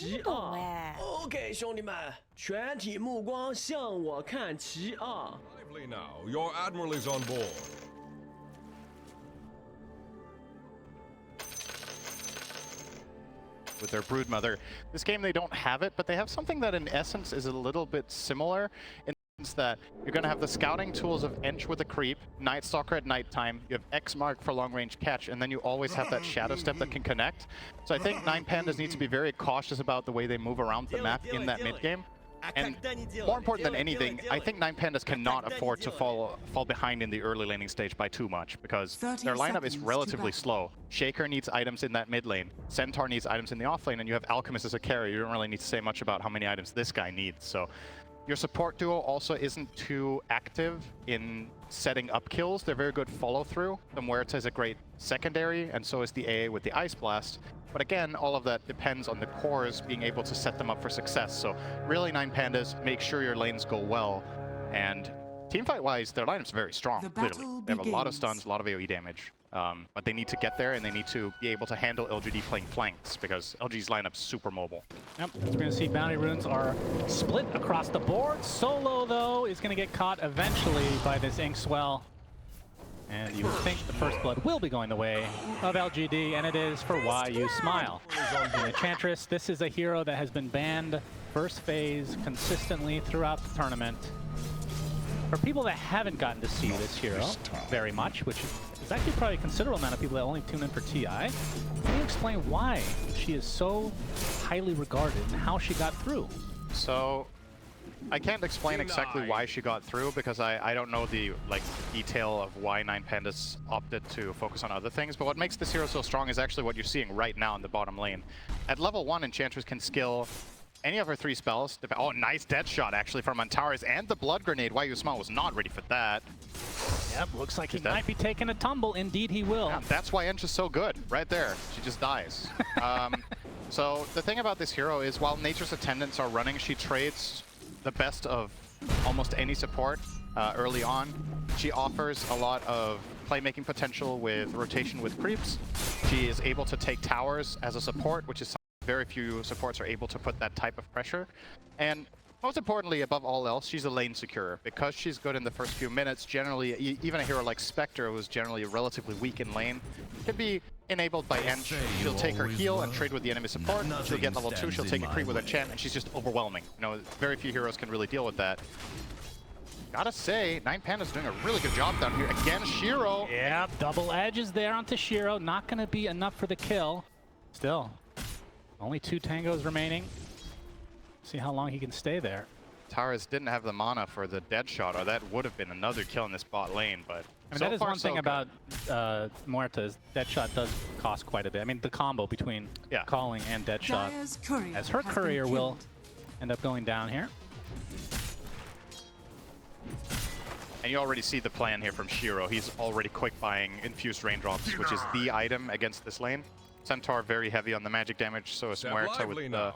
其二。OK， 兄弟们，全体目光向我看其二。Lively now, your admiral is on board. With their broodmother. This game they don't have it, but they have something that in essence is a little bit similar in the sense that you're going to have the scouting tools of Ench with a creep, Night Stalker at nighttime, you have X mark for long range catch, and then you always have that shadow step that can connect. So I think 9Pandas needs to be very cautious about the way they move around the map in that mid game. And more important than anything, I think 9Pandas cannot afford to fall behind in the early laning stage by too much, because their lineup is relatively slow. Shaker needs items in that mid lane, Centaur needs items in the off lane, and you have Alchemist as a carry. You don't really need to say much about how many items this guy needs. So your support duo also isn't too active in setting up kills. They're very good follow-through. The Muerta is a great secondary, and so is the AA with the Ice Blast. But again, all of that depends on the cores being able to set them up for success. So really, 9Pandas, make sure your lanes go well. And teamfight-wise, their lineup's very strong, literally. They have a lot of stuns, a lot of AoE damage. But they need to get there, and they need to be able to handle LGD playing flanks, because LGD's lineup's super mobile. Yep, as we're going to see, bounty runes are split across the board. Solo, though, is going to get caught eventually by this Ink Swell. And you would think the first blood will be going the way of LGD, and it is for Why You Smile. And Enchantress, this is a hero that has been banned first phase consistently throughout the tournament. For people that haven't gotten to see this hero very much, which is actually probably a considerable amount of people that only tune in for TI, can you explain why she is so highly regarded and how she got through? So I can't explain exactly why she got through, because I don't know the detail of why 9Pandas opted to focus on other things, but what makes this hero so strong is actually what you're seeing right now in the bottom lane. At level 1, Enchantress can skill any of her 3 spells. Oh, nice dead shot actually from Antares, and the Blood Grenade. Why You Smile was not ready for that. Yep, looks like he might be taking a tumble. Indeed he will. Yeah, that's why Ench is so good, right there. She just dies. So the thing about this hero is, while Nature's Attendants are running, she trades the best of almost any support early on. She offers a lot of playmaking potential with rotation with creeps. She is able to take towers as a support, which is something very few supports are able to put that type of pressure. And most importantly, above all else, she's a lane securer. Because she's good in the first few minutes, generally, even a hero like Spectre, who's generally relatively weak in lane, can be enabled by Ench. She'll take her heal and trade with the enemy support. She'll get level 2, she'll take a creep with enchant, and she's just overwhelming. You know, very few heroes can really deal with that. Gotta say, 9Pandas doing a really good job down here. Again, Shiro. Yeah, double edges there onto Shiro. Not gonna be enough for the kill. Still, only 2 tangos remaining. See how long he can stay there. Antares didn't have the mana for the dead shot, or that would have been another kill in this bot lane, but I mean, that is one thing about Muerta, is Deadshot does cost quite a bit. I mean, the combo between calling and Deadshot, as her courier will end up going down here. And you already see the plan here from Shiro. He's already quick buying Infused Raindrops, which is the item against this lane. Centaur very heavy on the magic damage, so is Muerta with the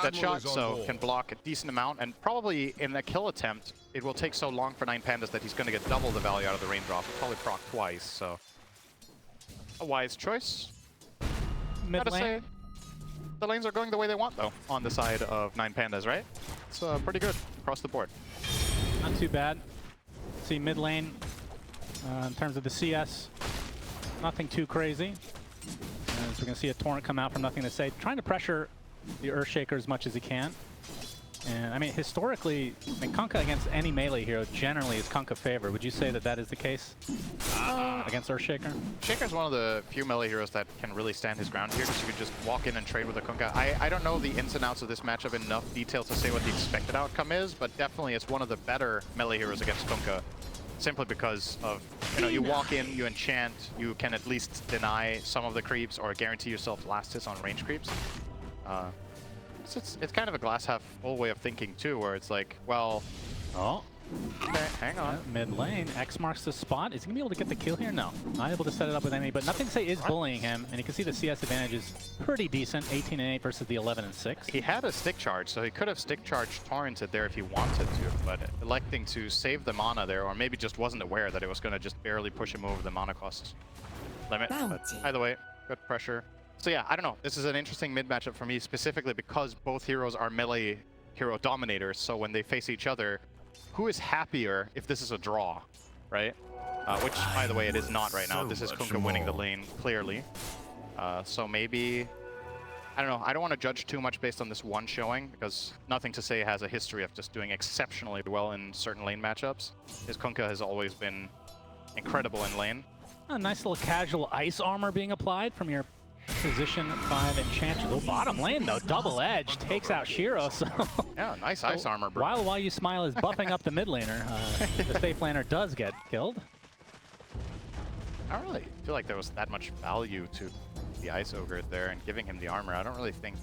Deadshot, so can block a decent amount, and probably in a kill attempt, it will take so long for 9Pandas that he's going to get double the value out of the Raindrop. Probably proc twice, so a wise choice. Mid Gotta lane. say, the lanes are going the way they want, though, on the side of 9Pandas, right? It's pretty good across the board. Not too bad. See mid lane, in terms of the CS, nothing too crazy. As we're going to see a Torrent come out from NothingToSay, trying to pressure the Earthshaker as much as he can. And I mean, historically, Kunkka against any melee hero generally is Kunkka favored. Would you say that that is the case against Earthshaker? Shaker's one of the few melee heroes that can really stand his ground here, because you can just walk in and trade with a Kunkka. I don't know the ins and outs of this matchup in enough detail to say what the expected outcome is, but definitely it's one of the better melee heroes against Kunkka, simply because of, you know, you walk in, you enchant, you can at least deny some of the creeps or guarantee yourself last hits on range creeps. It's kind of a glass half full way of thinking too, where it's like, well, okay, hang on. Mid lane, X marks the spot. Is he gonna be able to get the kill here? No, not able to set it up with any, but NothingToSay is bullying him, and you can see the CS advantage is pretty decent, 18-8 versus the 11-6. He had a stick charge, so he could have stick charged Torrented there if he wanted to, but electing to save the mana there, or maybe just wasn't aware that it was gonna just barely push him over the mana cost limit. But either way, good pressure. So yeah, I don't know. This is an interesting mid matchup for me, specifically because both heroes are melee hero dominators. So when they face each other, who is happier if this is a draw, right? Which, by the way, it is not right now. This is Kunkka winning the lane, clearly. So maybe, I don't know. I don't want to judge too much based on this one showing, because NothingToSay has a history of just doing exceptionally well in certain lane matchups. His Kunkka has always been incredible in lane. A nice little casual ice armor being applied from your position 5 enchant. Oh, bottom lane though, double edge takes out Shiro. So yeah, nice ice armor, bro. While you smile is buffing up the mid laner. The safe laner does get killed. I don't really feel like there was that much value to the ice ogre there and giving him the armor. I don't really think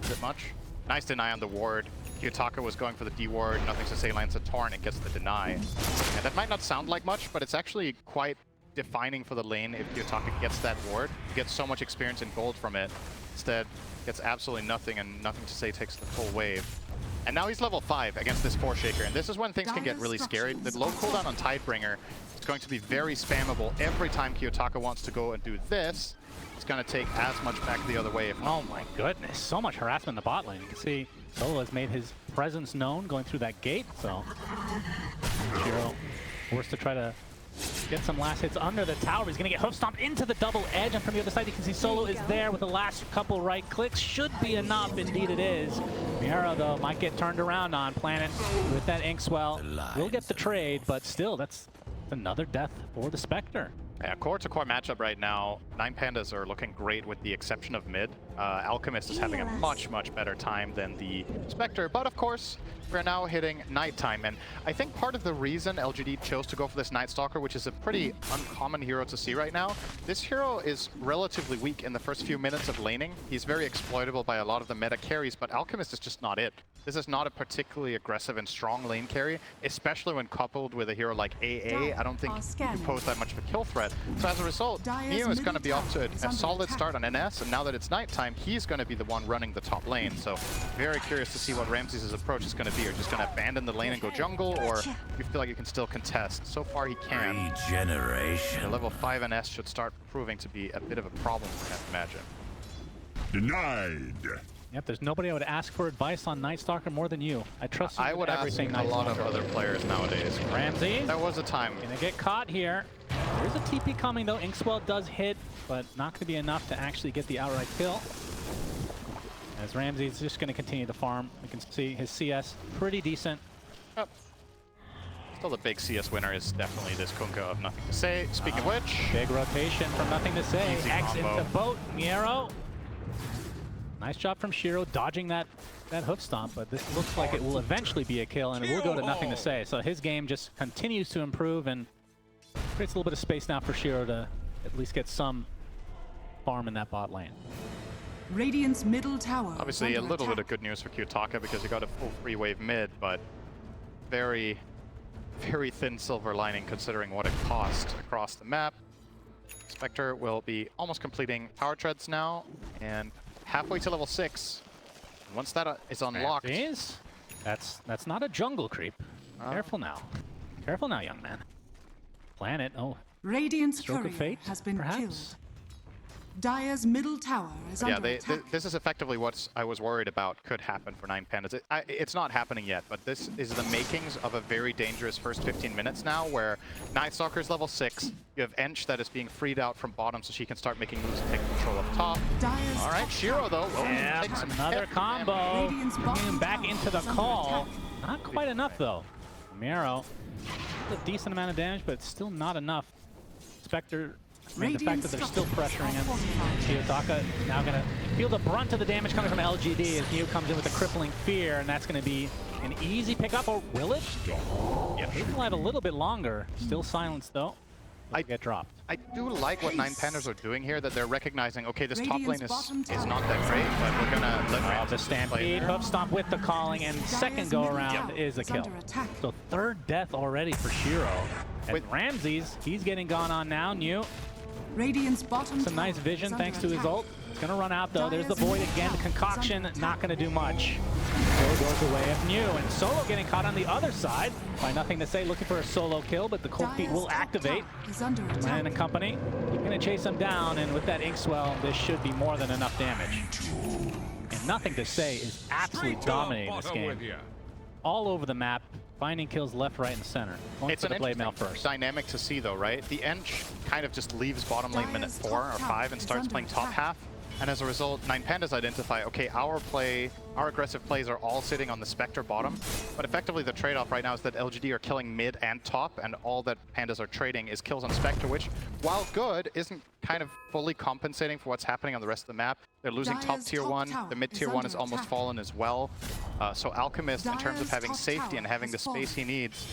that much. Nice deny on the ward. Kiyotaka was going for the D ward. NothingToSay lands a torrent and gets the deny. And that might not sound like much, but it's actually quite defining for the lane if Kiyotaka gets that ward. He gets so much experience and gold from it. Instead, gets absolutely nothing, and NothingToSay takes the full wave. And now he's level 5 against this 4-shaker, and this is when things can get really scary. The low cooldown on Tidebringer is going to be very spammable. Every time Kiyotaka wants to go and do this, it's going to take as much back the other way. If oh my goodness, so much harassment in the bot lane. You can see Solo has made his presence known going through that gate, so Shiro forced to try to get some last hits under the tower. He's going to get hoof stomped into the double edge, and from the other side you can see Solo is there with the last couple right clicks. Should be enough, indeed it is. MieRo though might get turned around on Planet with that Inkswell. We'll get the trade, but still that's another death for the Spectre. Yeah, core to core matchup right now. 9Pandas are looking great with the exception of mid. Alchemist is having a much better time than the Spectre, but of course we're now hitting nighttime, and I think part of the reason LGD chose to go for this Night Stalker, which is a pretty uncommon hero to see right now, this hero is relatively weak in the first few minutes of laning. He's very exploitable by a lot of the meta carries, but Alchemist is just not it. This is not a particularly aggressive and strong lane carry, especially when coupled with a hero like AA. I don't think you pose that much of a kill threat. So as a result, Neo is going to be off to a solid start on NS, and now that it's nighttime, he's going to be the one running the top lane. So very curious to see what Ramses' approach is going to be. Are you just going to abandon the lane and go jungle, or you feel like you can still contest? So far he can. Regeneration. The level 5 NS should start proving to be a bit of a problem for him, imagine. Denied. Yep, there's nobody I would ask for advice on Night Stalker more than you. I trust you. I would with ask everything a lot of other players nowadays. Ramses. There was a time. Gonna get caught here. There's a TP coming though. Inkswell does hit, but not gonna be enough to actually get the outright kill. As Ramses is just gonna continue to farm. You can see his CS pretty decent. Yep. Still the big CS winner is definitely this Kunkka of NothingToSay. Speaking of which, big rotation from NothingToSay. Easy X combo. into boat. MieRo. Nice job from Shiro dodging that hoof stomp, but this looks like it will eventually be a kill, and it will go to NothingToSay. So his game just continues to improve and creates a little bit of space now for Shiro to at least get some farm in that bot lane. Radiant's middle tower. Obviously, a little bit of good news for Kiyotaka because he got a full 3-wave mid, but very thin silver lining considering what it cost across the map. Spectre will be almost completing power treads now, and halfway to level 6. And once that is unlocked... That's not a jungle creep. Careful now. Careful now, young man. Planet, Radiant's stroke of fate, has been perhaps? killed. Dire's middle tower is under attack. This is effectively what I was worried about could happen for 9Pandas. It's not happening yet, but this is the makings of a very dangerous first 15 minutes now, where Night Stalker's level 6, you have Ench that is being freed out from bottom so she can start making moves and take control up top. Dire's All right, Shiro though. Yeah, another combo. Bringing him back into the call. Not quite enough though. MieRo, a decent amount of damage, but still not enough. Spectre, the fact that they're still pressuring him. Kiyotaka now going to feel the brunt of the damage coming from LGD as Neo comes in with a crippling fear, and that's going to be an easy pickup, or will it? Yeah, maybe we'll have a little bit longer. Still silenced though. Get dropped. I do like what 9Pandas are doing here, that they're recognizing, okay, this top lane is not that great, but we're gonna let Ramses the stampede, hoof stomp with the calling, and second go around is a kill. So third death already for Shiro. And with Ramses, he's getting gone on now. New. Radiant's bottom some nice vision thanks to his ult. It's going to run out, though. There's the Void again. The Concoction, not going to do much. Kill goes the way of New, and Solo getting caught on the other side by NothingToSay, looking for a solo kill, but the Cold Feet will activate. Man and company, you're going to chase him down, and with that Ink Swell, this should be more than enough damage. And NothingToSay is absolutely dominating this game. All over the map, finding kills left, right, and center. It's an interesting dynamic to see, though, right? The Ench kind of just leaves bottom lane minute 4 or 5 and starts playing top half. And as a result, 9Pandas identify, okay, our aggressive plays are all sitting on the Spectre bottom. But effectively, the trade-off right now is that LGD are killing mid and top, and all that Pandas are trading is kills on Spectre, which, while good, isn't kind of fully compensating for what's happening on the rest of the map. They're losing top tier 1, the mid tier 1 is almost fallen as well. So Alchemist, in terms of having safety and having the space he needs,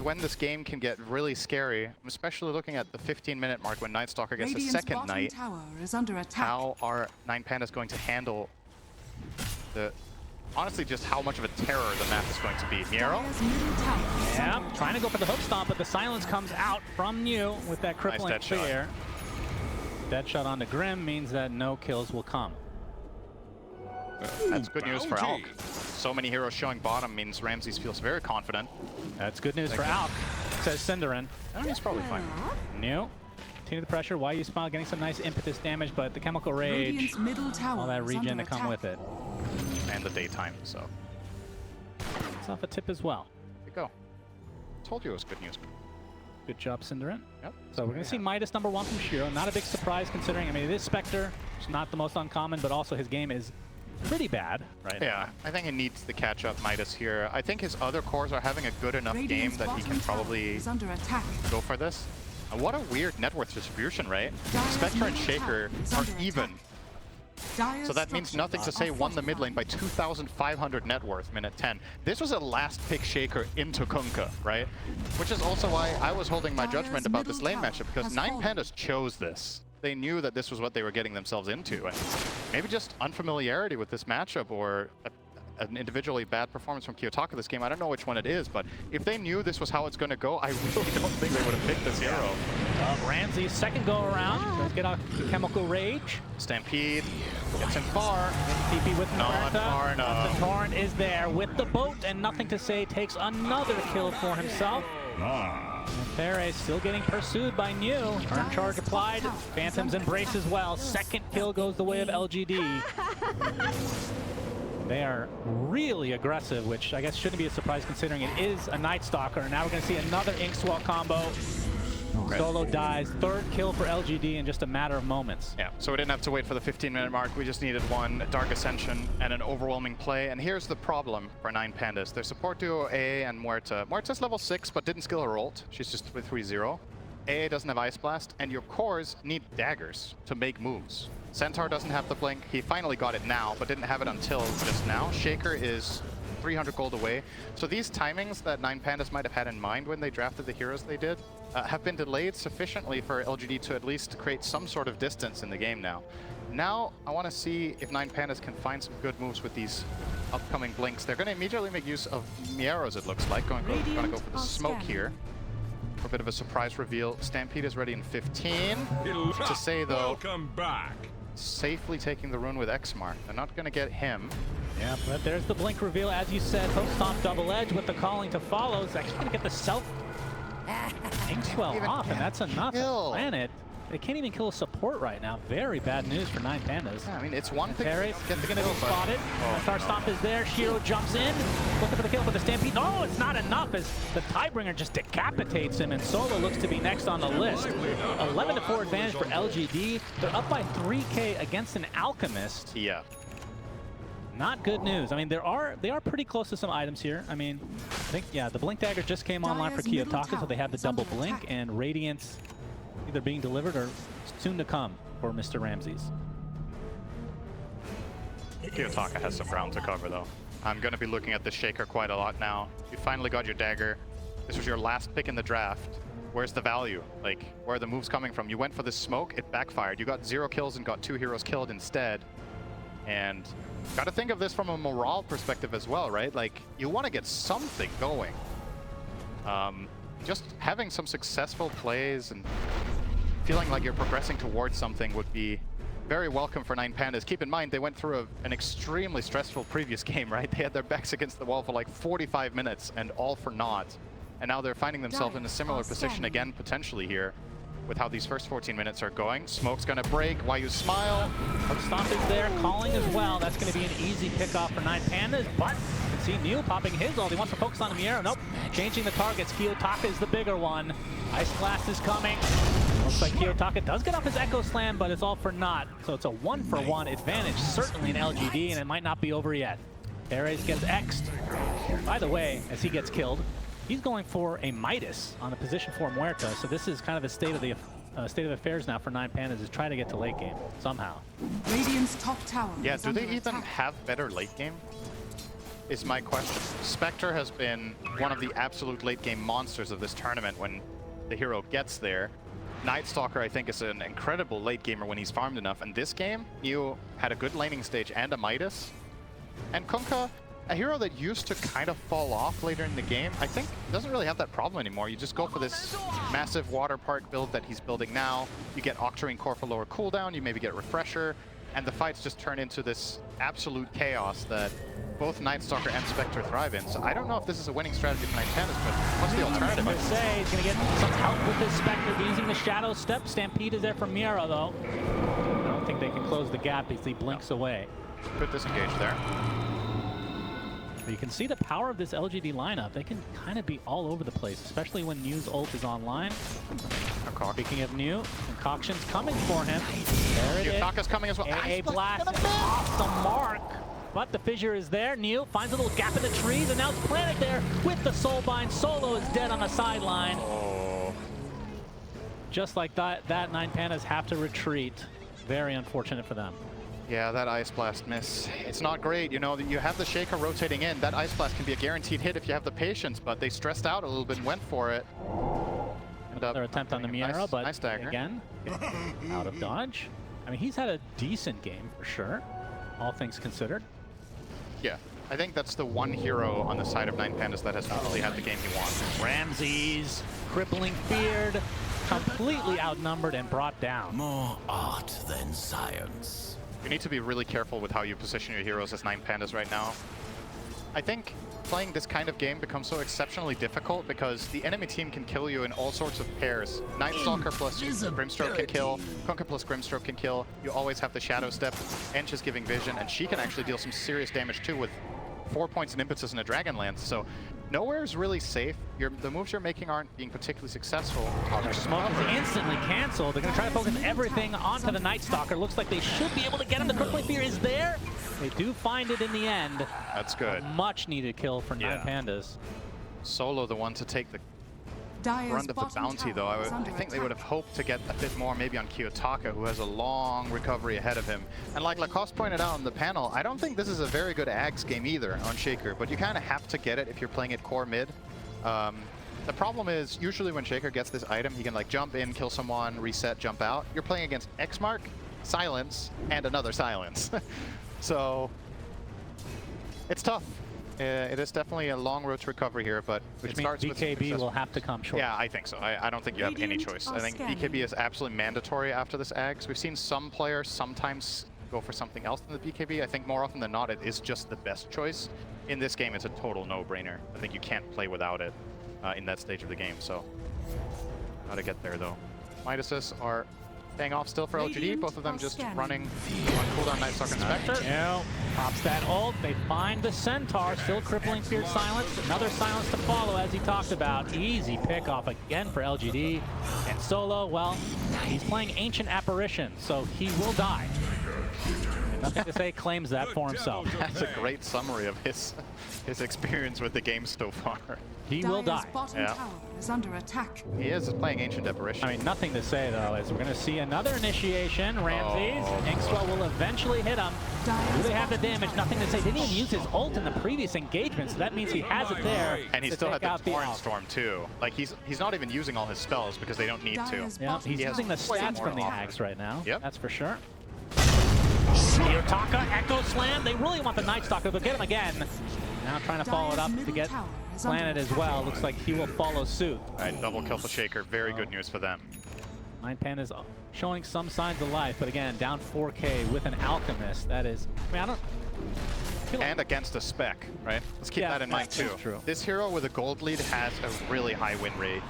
when this game can get really scary, I'm especially looking at the 15-minute mark when Nightstalker gets a second Knight. How are 9Pandas going to handle honestly, just how much of a terror the map is going to be? MieRo? Yeah, trying to go for the hook stomp, but the silence comes out from New with that crippling fear. Dead shot onto Grim means that no kills will come. That's good news for Alk. So many heroes showing bottom means Ramses feels very confident. That's good news for Alk, says Cinderin. He's probably fine. New. Continue the pressure. Why you smile, getting some nice impetus damage, but the Chemical Rage, all that regen to come with it. And the daytime, so. It's off a tip as well. There you go. Told you it was good news. Good job, Cinderin. Yep. So we're going to see Midas #1 from Shiro. Not a big surprise considering, I mean, it is Spectre. It's not the most uncommon, but also his game is pretty bad right now. Yeah, I think he needs to catch up Midas here. I think his other cores are having a good enough game that he can probably go for this. What a weird net worth distribution, right? Spectre and Shaker are even. So that means NothingToSay won the mid lane by 2,500 net worth, minute 10. This was a last pick Shaker into Kunkka, right? Which is also why I was holding my judgment about this lane matchup, because 9Pandas chose this. They knew that this was what they were getting themselves into, and maybe just unfamiliarity with this matchup or an individually bad performance from Kiyotaka this game. I don't know which one it is, but if they knew this was how it's going to go, I really don't think they would have picked this hero. Ramsey's second go around. Let's get a Chemical Rage. Stampede gets him far. TP with not far enough. The Torrent is there with the boat, and NothingToSay takes another kill for himself. Antares still getting pursued by New. Turn charge applied. Phantom's embrace as well. Second kill goes the way of LGD. They are really aggressive, which I guess shouldn't be a surprise considering it is a Night Stalker. And now we're going to see another Ink Swell combo. Solo dies. Third kill for LGD in just a matter of moments. Yeah, so we didn't have to wait for the 15-minute mark. We just needed one Dark Ascension and an overwhelming play. And here's the problem for 9Pandas. Their support duo, AA and Muerta. Muerta's level 6, but didn't skill her ult. She's just with 3-0. AA doesn't have Ice Blast, and your cores need daggers to make moves. Centaur doesn't have the blink. He finally got it now, but didn't have it until just now. Shaker is 300 gold away. So these timings that 9Pandas might have had in mind when they drafted the heroes they did have been delayed sufficiently for LGD to at least create some sort of distance in the game now. Now, I want to see if 9Pandas can find some good moves with these upcoming blinks. They're going to immediately make use of MieRos, it looks like. Going to go for the smoke here. For a bit of a surprise reveal. Stampede is ready in 15. To say, though, welcome back. Safely taking the rune with X-Mark. They're not going to get him. Yeah, but there's the blink reveal. As you said, Hook Stomp double edge with the calling to follow. It's actually going to get the self Ink Swell off, and that's enough. Planet. They can't even kill a support right now. Very bad news for 9Pandas. Yeah, I mean, it's one thing. Antares is going to be spotted. Star Stomp is there. Shiro jumps in. Looking for the kill for the Stampede. No, it's not enough as the Tidebringer just decapitates him, and Solo looks to be next on the list. 11-4 advantage for LGD. They're up by 3K against an Alchemist. Yeah. Not good news. I mean, they are pretty close to some items here. I mean, I think, yeah, the Blink Dagger just came online for Kiyotaka, so they have the double blink, and Radiance either being delivered or soon to come for Mr. Ramses. Kiyotaka has some ground to cover, though. I'm going to be looking at the Shaker quite a lot now. You finally got your dagger. This was your last pick in the draft. Where's the value? Like, where are the moves coming from? You went for this smoke, it backfired. You got 0 kills and got 2 heroes killed instead. And got to think of this from a morale perspective as well, right? Like, you want to get something going. Just having some successful plays and feeling like you're progressing towards something would be very welcome for 9Pandas. Keep in mind, they went through an extremely stressful previous game, right? They had their backs against the wall for like 45 minutes and all for naught. And now they're finding themselves in a similar position again, potentially here, with how these first 14 minutes are going. Smoke's gonna break, Why you smile. Stomp is there, calling as well. That's gonna be an easy pickoff for 9Pandas, but you can see Neil popping his ult. He wants to focus on MieRo. Nope, changing the targets. Kiyotaka is the bigger one. Ice Blast is coming. Looks like Kiyotaka does get off his Echo Slam, but it's all for naught. So it's a 1-for-1 advantage, certainly in LGD, and it might not be over yet. Antares gets X'd. By the way, as he gets killed, he's going for a Midas on the position for Muerta. So this is kind of a state of affairs now for 9Pandas, is try to get to late game somehow. Radiant's top tower. Yeah, is do they under even attack. have better late game? Is my question. Spectre has been one of the absolute late game monsters of this tournament when the hero gets there. Night Stalker, I think, is an incredible late gamer when he's farmed enough. And this game, you had a good laning stage and a Midas. And Kunkka, a hero that used to kind of fall off later in the game, I think doesn't really have that problem anymore. You just go for this massive water park build that he's building now. You get Octarine Core for lower cooldown, you maybe get Refresher, and the fights just turn into this absolute chaos that both Night Stalker and Spectre thrive in. So I don't know if this is a winning strategy for 9Pandas, but what's the alternative? NothingToSay is going to get some help with this Spectre using the Shadow Step. Stampede is there from MieRo, though. I don't think they can close the gap as he blinks away. Good disengage there. But you can see the power of this LGD lineup. They can kind of be all over the place, especially when New's ult is online. Speaking of New, Concoction's coming for him. There it is. Kiyotaka's coming as well. A blast off the mark. But the fissure is there. New finds a little gap in the trees, and now it's planted there with the Soulbind. Solo is dead on the sideline. Oh. Just like that, 9Pandas have to retreat. Very unfortunate for them. Yeah, that Ice Blast miss. It's not great, you know, you have the Shaker rotating in. That Ice Blast can be a guaranteed hit if you have the patience, but they stressed out a little bit and went for it. Another attempt on the MieRo, but nice dagger. again, out of dodge. I mean, he's had a decent game for sure, all things considered. Yeah, I think that's the one hero on the side of 9Pandas that has really had the game he wants. Ramses, crippling feared, completely outnumbered and brought down. More art than science. You need to be really careful with how you position your heroes as 9Pandas right now. I think playing this kind of game becomes so exceptionally difficult because the enemy team can kill you in all sorts of pairs. Night Stalker plus Grimstroke can kill, Kunkka plus Grimstroke can kill, you always have the Shadow Step, Ench is giving vision, and she can actually deal some serious damage too with 4 points in impetus and a Dragon Lance, so nowhere is really safe. The moves you're making aren't being particularly successful. Smoke is instantly canceled. They're going to try to focus everything onto the Night Stalker. Looks like they should be able to get him. The crippling fear is there. They do find it in the end. That's good. A much needed kill for 9Pandas. Solo the one to take the brunt of the bounty, though. I think they would have hoped to get a bit more maybe on Kiyotaka, who has a long recovery ahead of him. And like Lacoste pointed out on the panel, I don't think this is a very good Ags game either on Shaker, but you kind of have to get it if you're playing it core mid. The problem is, usually when Shaker gets this item, he can like jump in, kill someone, reset, jump out. You're playing against X-Mark, Silence, and another Silence. So it's tough. It is definitely a long road to recovery here, but Which means BKB will have to come short. Yeah, I think so. I don't think you have any choice. I think BKB is absolutely mandatory after this Ags. We've seen some players sometimes go for something else than the BKB. I think more often than not, it is just the best choice. In this game, it's a total no-brainer. I think you can't play without it in that stage of the game, so gotta get there, though. Midases are paying off still for LGD, both of them just running on cooldown Night Stalker and Spectre. Yeah, pops that ult, they find the Centaur, still crippling feared Silence, another Silence to follow as he talked about. Easy pick off again for LGD. And Solo, well, he's playing Ancient Apparition, so he will die. And NothingToSay claims that for himself. That's a great summary of his experience with the game so far. He will die. Tower is under attack. He is playing Ancient Apparition. I mean, NothingToSay, though, is we're going to see another initiation. Ramses, Inkswell will eventually hit him. Do they have the damage? NothingToSay didn't even use his ult in the previous engagement, so that means he has it there. And he still had the Torrent Storm, too. Like, he's not even using all his spells because they don't need to. Yeah, he's using the stats from the Ags right now. Yep. That's for sure. Kiyotaka, Echo Slam. They really want the Night Stalker. They'll get him again. Now trying to follow it up to get Planet as well. Looks like he will follow suit. All right, double kill for Shaker. Very good news for them. 9Pandas showing some signs of life, but again, down 4K with an Alchemist. That is, I mean, I don't feel like... And against a spec, right? Let's keep Yeah, that in mind that's too. true. This hero with a gold lead has a really high win rate.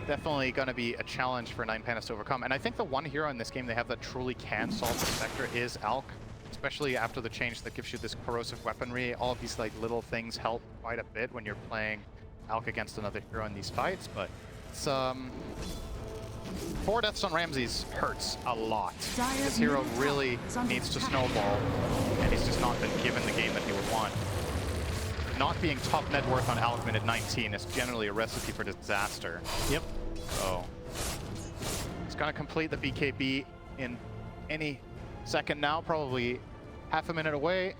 Definitely going to be a challenge for 9Pandas to overcome. And I think the one hero in this game they have that truly can solve the Spectre is Alk, especially after the change that gives you this corrosive weaponry. All of these like little things help quite a bit when you're playing Alk against another hero in these fights, but it's 4 deaths on Ramses hurts a lot. This hero really needs to snowball, and he's just not been given the game that he would want. Not being top net worth on Alkman at 19 is generally a recipe for disaster. Yep. So he's gonna complete the BKB in any second now, probably half a minute away.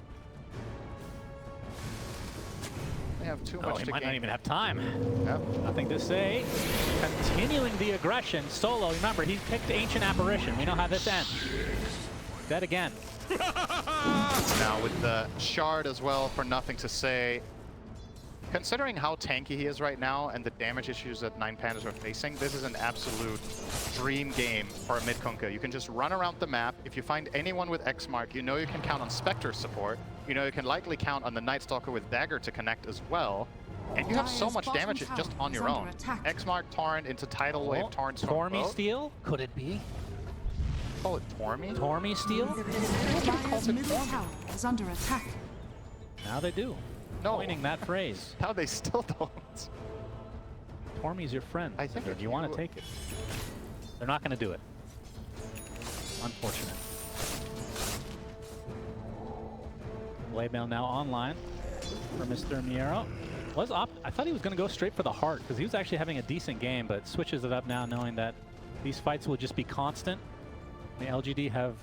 They have too much He to might gain. not even have time. Yep. Nothing to say. Continuing the aggression. Solo, remember, he picked Ancient Apparition. We know how this ends. Dead again. Now with the shard as well for Nothing to Say. Considering how tanky he is right now and the damage issues that 9Pandas are facing, this is an absolute dream game for a mid-Kunkka. You can just run around the map. If you find anyone with X Mark, you know you can count on Spectre support. You know you can likely count on the Night Stalker with Dagger to connect as well. And you have so much damage just on your own. X Mark Torrent into Tidal Wave Torrent from Tormy both. Steel? Could it be? Call it Tormy? Tormy Steel? Dire's middle tower is under attack. Now they do. No. Coining that phrase. Now they still don't. Tormy's your friend. I think Do if you want to you- take it? They're not going to do it. Unfortunate. Blade Mail now online for Mr. MieRo. I thought he was going to go straight for the heart because he was actually having a decent game, but switches it up now knowing that these fights will just be constant. The LGD have...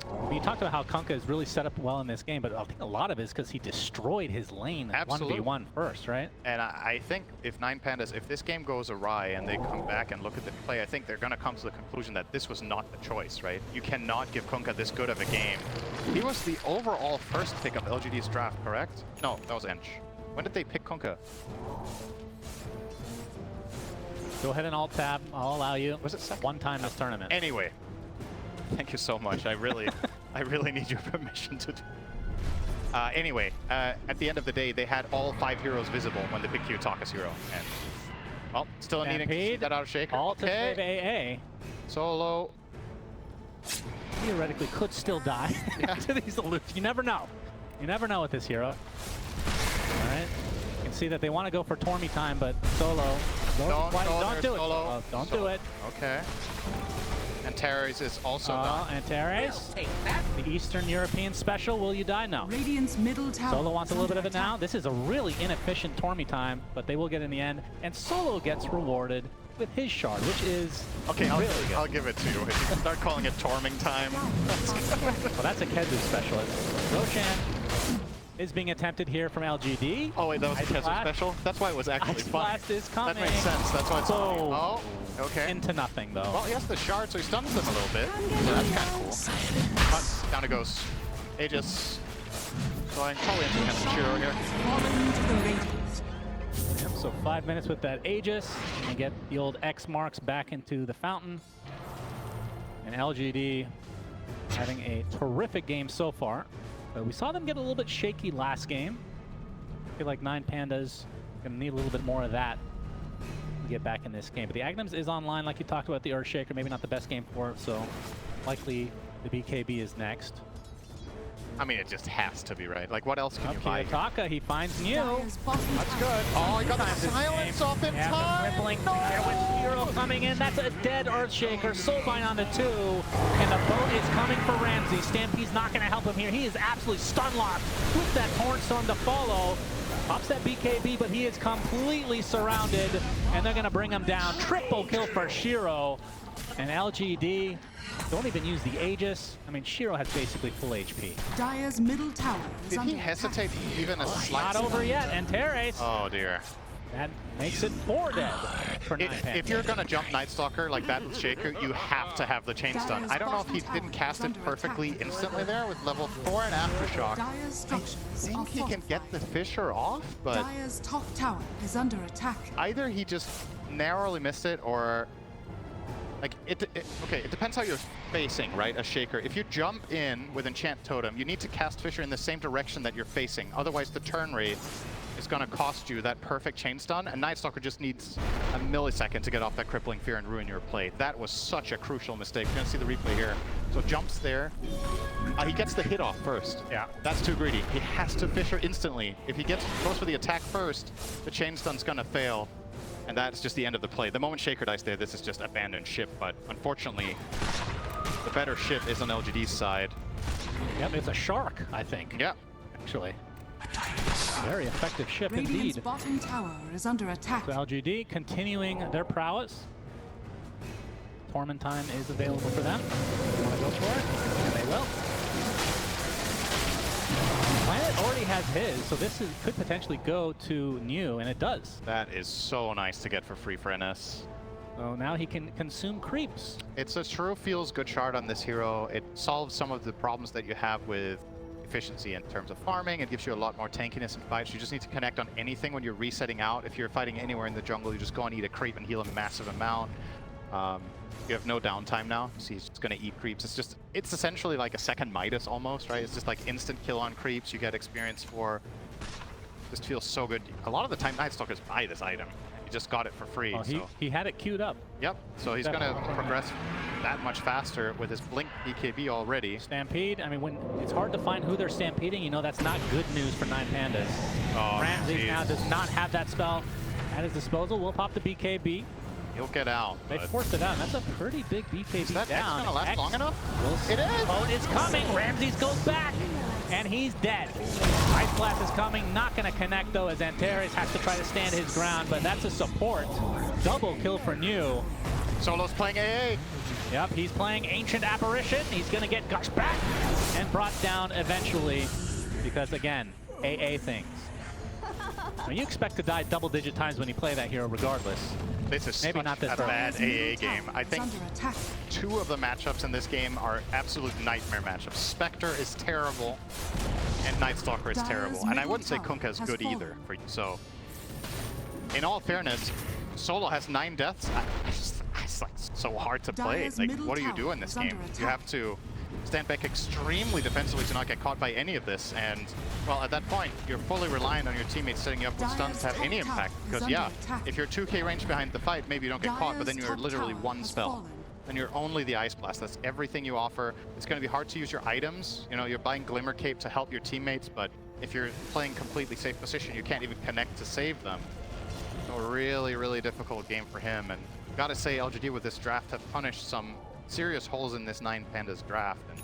I mean, you talked about how Kunkka is really set up well in this game, but I think a lot of it is because he destroyed his lane at Absolutely. 1v1 first, right? And I think if 9Pandas, if this game goes awry and they come back and look at the play, I think they're going to come to the conclusion that this was not the choice, right? You cannot give Kunkka this good of a game. He was the overall first pick of LGD's draft, correct? No, that was Ench. When did they pick Kunkka? Go ahead and alt-tab. I'll allow you. Was it second? One time this tournament. Anyway, thank you so much. I really need your permission to do. Anyway, at the end of the day, they had all 5 heroes visible when they picked Kiyotaka's hero. And, well, still needing to see that out of Shaker. Alt to save Okay. AA. Solo. Theoretically could still die to these aloof. You never know. You never know with this hero. All right. You can see that they want to go for Tormy time, but Solo. Don't do it. Solo. Don't do it. Okay. Antares is also done. Antares. The Eastern European special. Will you die? No. Radiant's middle tower. Solo wants a is little bit under of it now. attack. This is a really inefficient Tormy time, but they will get in the end. And Solo gets rewarded with his shard, which is Okay, really good. I'll give it to you. If you can start calling it Torming time. Well, that's a Kezu specialist. Roshan is being attempted here from LGD. Oh wait, that was a Ice Kezu Blast. special? That's why it was actually Ice fun. Blast is coming. That makes sense. That's why it's funny. So, Oh, okay. into nothing, though. Well, he has the shard, so he stuns them a little bit. So that's kind of cool. But down it goes. Aegis. Going probably into against Shiro here. Falling to the Radiant. Yep, so 5 minutes with that Aegis. And get the old X marks back into the fountain. And LGD having a terrific game so far. We saw them get a little bit shaky last game. I feel like 9Pandas gonna need a little bit more of that to get back in this game. But the Agnems is online, like you talked about the Earthshaker. Maybe not the best game for it, so likely the BKB is next. I mean, it just has to be, right? Like, what else can you buy? Kiyotaka, he finds new. Dire's bottom That's tower. good. Oh, he got the silence off in time. Rippling there with MieRo coming in. That's a dead Earthshaker. Soulbind on the 2. And the boat is coming for Ramsey. Stampede's not going to help him here. He is absolutely stun locked with that Hornstorm to follow. Pops that BKB, but he is completely surrounded. And they're going to bring him down. Triple kill for Shiro. And LGD don't even use the Aegis. I mean, Shiro has basically full HP. Dire's middle tower is Did under he hesitate even a slight? Not over yet. Antares. Oh, dear. That makes it 4 dead for 9Pandas. If you're going to jump Night Stalker like that with Shaker, you have to have the chain stun. I don't know if he didn't cast it perfectly instantly there with level 4 and Aftershock. Dire's I structures think are he can fortified. get the Fisher off, but Dire's top tower is under attack. either he just narrowly missed it, or like okay, it depends how you're facing, right? A shaker. If you jump in with Enchant Totem, you need to cast Fissure in the same direction that you're facing. Otherwise, the turn rate is going to cost you that perfect chain stun, and Night Stalker just needs a millisecond to get off that Crippling Fear and ruin your play. That was such a crucial mistake. You're going to see the replay here. So jumps there. He gets the hit off first. Yeah. That's too greedy. He has to Fissure instantly. If he goes for the attack first, the chain stun's going to fail. And that's just the end of the play. The moment Shaker dies there, this is just abandoned ship, but unfortunately, the better ship is on LGD's side. Yep, it's a shark, I think. Yeah. Actually. Very effective ship Radiant's indeed. bottom tower is under attack. So LGD continuing their prowess. Torment time is available for them. They want to go for it, and they will. Planet already has his, so this could potentially go to New, and it does. That is so nice to get for free for NS. So now he can consume creeps. It's a true feels good shard on this hero. It solves some of the problems that you have with efficiency in terms of farming. It gives you a lot more tankiness in fights. You just need to connect on anything when you're resetting out. If you're fighting anywhere in the jungle, you just go and eat a creep and heal a massive amount. You have no downtime now, so he's just going to eat creeps. It's essentially like a second Midas almost, right? It's just like instant kill on creeps. You get experience for. Just feels so good. A lot of the time, Night Stalkers buy this item. He just got it for free. Oh, he had it queued up. Yep. So he's going to progress that much faster with his Blink BKB already. Stampede. I mean, when it's hard to find who they're stampeding, you know that's not good news for 9Pandas. Oh, Ramsey now does not have that spell at his disposal. Will pop the BKB. He'll get out. They forced it out. That's a pretty big BKB Is that down. X gonna last long enough? We'll see. It is! Oh, it's coming. Ramses goes back, and he's dead. Ice Blast is coming. Not going to connect, though, as Antares has to try to stand his ground, but that's a support. Double kill for New. Solo's playing AA. Yep, he's playing Ancient Apparition. He's going to get gushed back and brought down eventually because, again, AA things. Now, you expect to die double-digit times when you play that hero regardless. This is Maybe such not this a early. bad AA game. I think Under attack. 2 of the matchups in this game are absolute nightmare matchups. Spectre is terrible, and Night Stalker is Dire's terrible. And I middle wouldn't say tower Kunkka is has good fallen. either for you. So, in all fairness, Solo has 9 deaths. It's like so hard to play. Dire's Like, middle what do you tower do in this is game? under You attack. have to stand back extremely defensively to not get caught by any of this. And, well, at that point, you're fully reliant on your teammates setting you up with stuns to have any Dire's top impact. tower is Because, under yeah, attack. if you're 2k range behind the fight, maybe you don't get caught, but then Dire's you're top literally tower 1 has spell. fallen. Then you're only the Ice Blast. That's everything you offer. It's going to be hard to use your items. You know, you're buying Glimmer Cape to help your teammates, but if you're playing completely safe position, you can't even connect to save them. So a really, really difficult game for him. And gotta say, LGD with this draft have punished some serious holes in this 9Pandas draft. And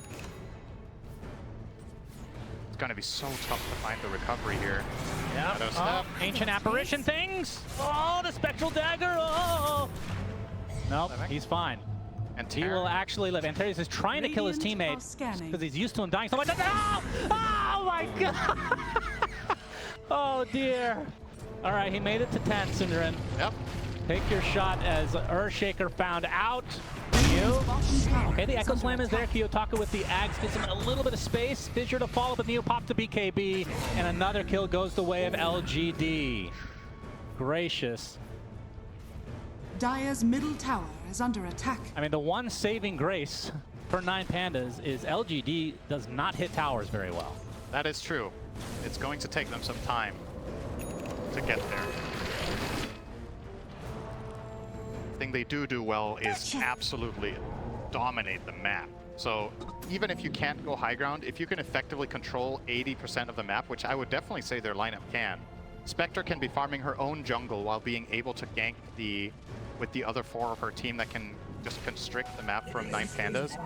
it's going to be so tough to find the recovery here. Yeah. Shadow Oh, Step. Ancient Apparition things. Oh, the Spectral Dagger. Oh. Nope, he's fine. And He will actually live. Antares is trying to kill his Radiant are teammate scanning. because he's used to him dying so much. Oh, oh my God. Oh, dear. All right, he made it to 10, Sundarin. Yep. Take your shot as Earthshaker found out. Radiant's bottom tower Okay, the Echo under Slam is there. attack. Kiyotaka with the Axe gives him a little bit of space. Fissure to follow, but Neo pops the BKB, and another kill goes the way of LGD. Gracious. Dire's middle tower is under attack. I mean, the one saving grace for 9Pandas is LGD does not hit towers very well. That is true. It's going to take them some time to get there. The thing they do well is absolutely dominate the map. So even if you can't go high ground, if you can effectively control 80% of the map, which I would definitely say their lineup can, Spectre can be farming her own jungle while being able to gank with the other 4 of her team that can just constrict the map from 9Pandas.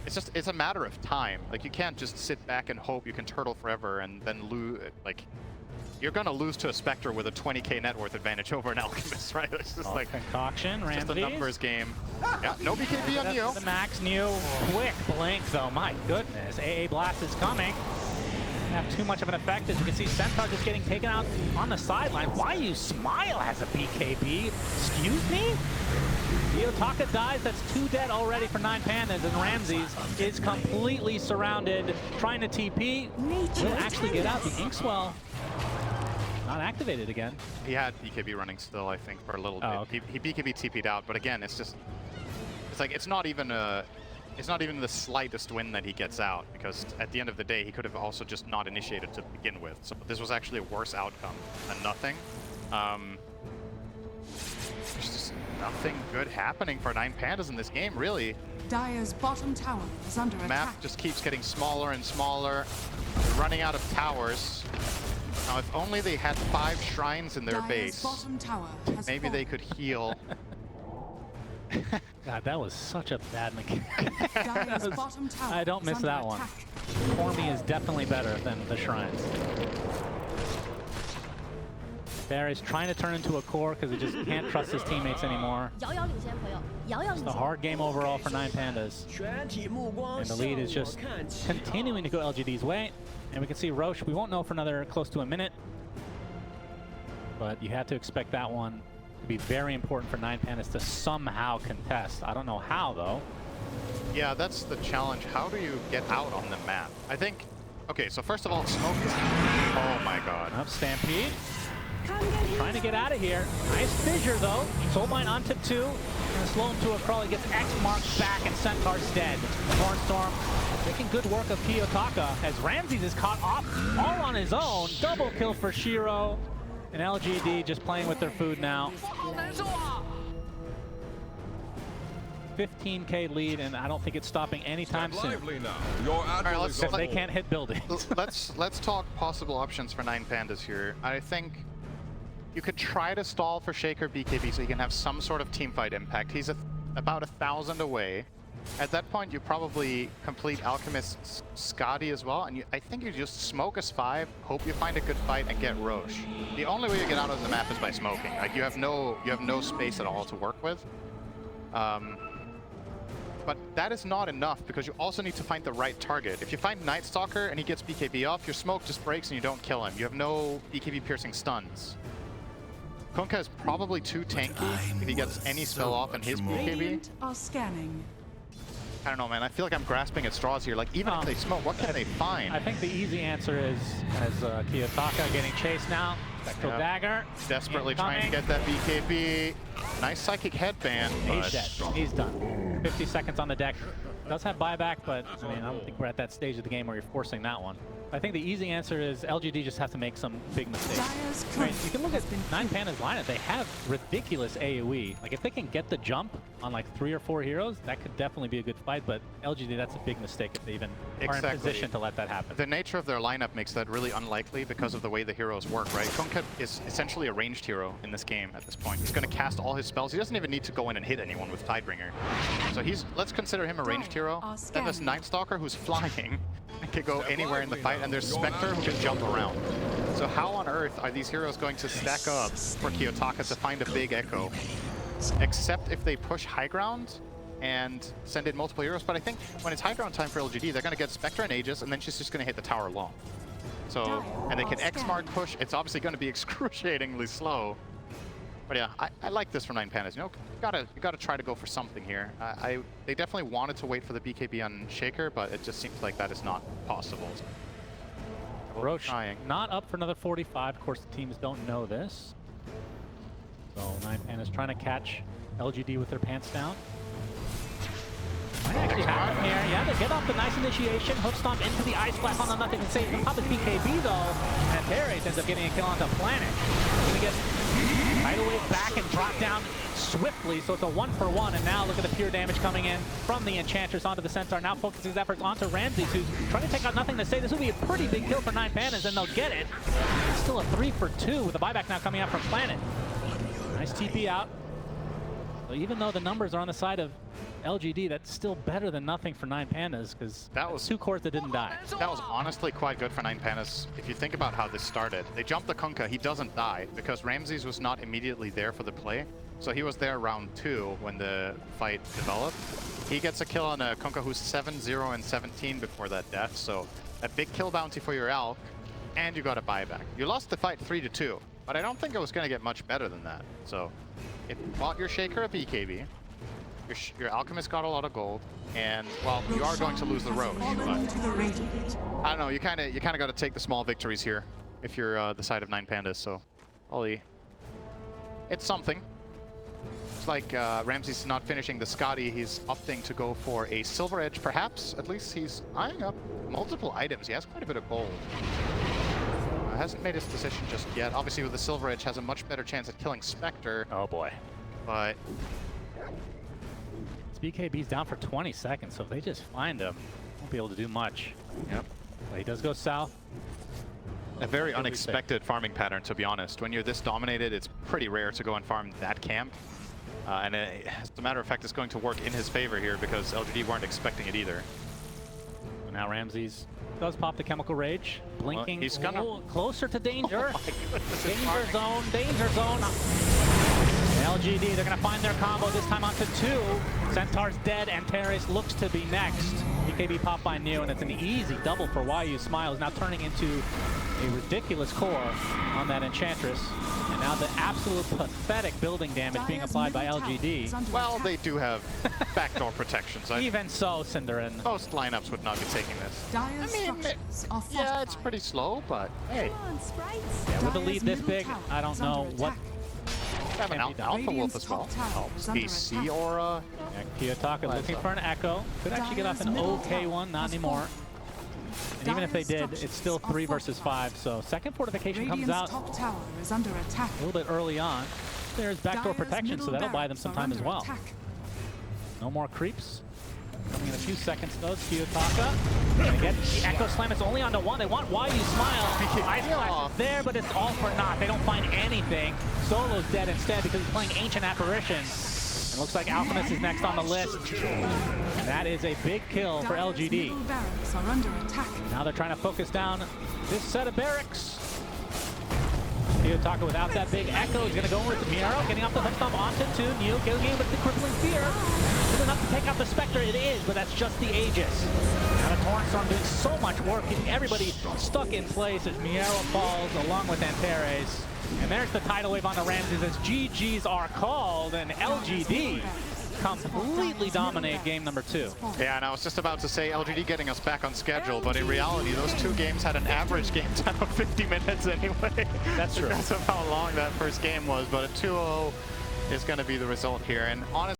It's a matter of time. Like, you can't just sit back and hope you can turtle forever and then lose. Like, you're gonna lose to a Spectre with a 20k net worth advantage over an Alchemist, right? It's just like Concoction, just a Ramses. numbers game. Yeah, no BKB on Neo. The Max Neo, quick blink though, my goodness. AA Blast is coming. Doesn't have too much of an effect. As you can see, Centaur just getting taken out on the sideline. Why you smile has a BKB? Excuse me? Kiyotaka dies. That's 2 dead already for 9Pandas, and Ramses is completely surrounded, trying to TP. Will actually get out. The Inkswell not activated again. He had BKB running still, I think, for a little bit. Okay. He BKB TP'd out, but again, it's just, it's like, it's not even the slightest win that he gets out, because at the end of the day, he could have also just not initiated to begin with. So this was actually a worse outcome than nothing. There's just nothing good happening for 9Pandas in this game, really. Dire's bottom tower is under The attack. map just keeps getting smaller and smaller. They're running out of towers. Now, if only they had 5 shrines in their Dire's base, bottom tower has maybe fallen. they could heal. God, that was such a bad mechanic. Dire's bottom tower I don't is miss under that one. attack. Formy is definitely better than the shrines. Barry's trying to turn into a core because he just can't trust his teammates anymore. It's a hard game overall for 9Pandas. 全体目光 And the 向 lead is 我 just 看齐。 continuing to go LGD's way. And we can see Roche, we won't know for another close to a minute. But you had to expect that one to be very important for 9Pandas to somehow contest. I don't know how, though. Yeah, that's the challenge. How do you get out on the map? I think, okay, so first of all, smoke is, oh my god. Up Stampede. Trying to get out of here. Nice fissure, though. Soulbind on tip 2. Gonna slow him to a crawl. He gets X marked back, and Centaur's dead. Thornstorm making good work of kiyotaka as Ramses is caught off all on his own. Double kill for Shiro. And LGD just playing with their food now. 15k lead, and I don't think it's stopping anytime soon. Lively now. Your admiral let's- is on If they board. can't hit buildings. Let's talk possible options for 9Pandas here. I think you could try to stall for Shaker BKB so you can have some sort of teamfight impact. He's about 1,000 away. At that point, you probably complete Alchemist's Scotty as well, and I think you just smoke as 5, hope you find a good fight, and get Roche. The only way you get out of the map is by smoking. Like you have no space at all to work with. But that is not enough because you also need to find the right target. If you find Night Stalker and he gets BKB off, your smoke just breaks and you don't kill him. You have no BKB piercing stuns. Kunkka is probably too tanky if he gets any spell off in his BKB. Radiant are scanning. I don't know, man. I feel like I'm grasping at straws here. Like, even if they smoke, what can they find? I think the easy answer is as Kiyotaka getting chased now. Spectral Dagger. Desperately trying to incoming. get that BKB. Nice Psychic Headband, He's but dead. He's done. 50 seconds on the deck. Does have buyback, but I mean, I don't think we're at that stage of the game where you're forcing that one. I think the easy answer is LGD just have to make some big mistakes. Dire's I mean, curse you can look at has been 9Pandas lineup. They have ridiculous AoE. Like if they can get the jump on like 3 or 4 heroes, that could definitely be a good fight. But LGD, that's a big mistake if they even are in position to let that happen. the nature of their lineup makes that really unlikely because of the way the heroes work, right? Kunkka is essentially a ranged hero in this game at this point. He's going to cast all his spells. He doesn't even need to go in and hit anyone with Tidebringer. So let's consider him a ranged hero. Then there's Night Stalker who's flying and can go anywhere in the fight, and there's Spectre who can jump around. So how on earth are these heroes going to stack up for Kiyotaka to find a big echo? Except if they push high ground and send in multiple heroes. But I think when it's high ground time for LGD, they're going to get Spectre and Aegis, and then she's just going to hit the tower alone. So, and they can X-Mark push. It's obviously going to be excruciatingly slow. But yeah, I like this for 9Pandas. You know, you gotta try to go for something here. They definitely wanted to wait for the BKB on Shaker, but it just seems like that is not possible. Roche not up for another 45. Of course, the teams don't know this. So 9Pandas trying to catch LGD with their pants down. Might actually happen here. Yeah, they get off the nice initiation. Hook stomp into the ice blast on the NothingToSay. On top of BKB though, and Antares ends up getting a kill on the planet. Gonna get tidal wave back and drop down swiftly, so it's a 1-for-1. And now look at the pure damage coming in from the Enchantress onto the Centaur. Now focuses his efforts onto Ramses, who's trying to take out NothingToSay. This will be a pretty big kill for 9Pandas, and they'll get it. It's still a 3-for-2 with a buyback now coming out from Planet. Nice TP out. So even though the numbers are on the side of LGD, that's still better than nothing for 9Pandas, because that was 2 cores that didn't die. That was honestly quite good for 9Pandas. If you think about how this started, they jumped the Kunkka. He doesn't die because Ramses was not immediately there for the play. So he was there round 2 when the fight developed. He gets a kill on a Kunkka who's 7-0 and 17 before that death. So a big kill bounty for your Alk, and you got a buyback. You lost the fight 3-2, but I don't think it was going to get much better than that. So it bought your Shaker a BKB. Your Alchemist got a lot of gold, and well, you are going to lose the Roche, but I don't know. You kind of got to take the small victories here if you're the side of 9Pandas. So Ollie. It's something. It's like Ramsey's not finishing the Scotty. He's opting to go for a Silver Edge, perhaps. At least he's eyeing up multiple items. He has quite a bit of gold. Hasn't made his decision just yet. Obviously, with the Silver Edge, has a much better chance at killing Spectre. Oh boy. But BKB's down for 20 seconds, so if they just find him, won't be able to do much. yep. But he does go south. A very unexpected farming pattern, to be honest. When you're this dominated, it's pretty rare to go and farm that camp. And as a matter of fact, it's going to work in his favor here because LGD weren't expecting it either. And now Ramses does pop the Chemical Rage, blinking he's gonna... closer to danger. Oh my goodness, Danger zone, danger zone. LGD, they're going to find their combo this time onto 2. Centaur's dead, Antares looks to be next. BKB popped by New, and it's an easy double for YU. Smiles now turning into a ridiculous core on that Enchantress. And now the absolute pathetic building damage being applied by LGD. Well, they do have backdoor protections. Even so, Cinderin. Most lineups would not be taking this. Yeah, it's pretty slow, but hey. Yeah, with a lead this big, I don't know what. Have an Alpha Wolf as well. BC Aura. Yeah, Kiyotaka looking for an Echo. Could actually get off an okay one, not anymore. And even if they did, it's still 3 versus 5. So second fortification comes out a little bit early on. There's backdoor protection, so that'll buy them some time as well. No more creeps. Coming in a few seconds though, Kiyotaka. Gonna get the Echo Slam. It's only onto 1. They want YU Smile. Ice Flash is there, but it's all for naught. They don't find anything. Solo's dead instead because he's playing Ancient Apparition. And looks like Alchemist is next on the list. And that is a big kill for LGD. Now they're trying to focus down this set of barracks. Kiyotaka without that big Echo is going to go over to MieRo, getting off the hook stomp onto 2. New getting with the Crippling Fear. Good enough to take out the Spectre, it is, but that's just the Aegis. Now the Torrent Storm doing so much work, keeping everybody stuck in place as MieRo falls along with Antares. And there's the tidal wave on the Ramses as GGs are called, and LGD completely dominate game number 2. Yeah, and I was just about to say LGD getting us back on schedule, but in reality, those 2 games had an average game time of 50 minutes anyway. That's true. Because of how long that first game was, but a 2-0 is going to be the result here. And honestly,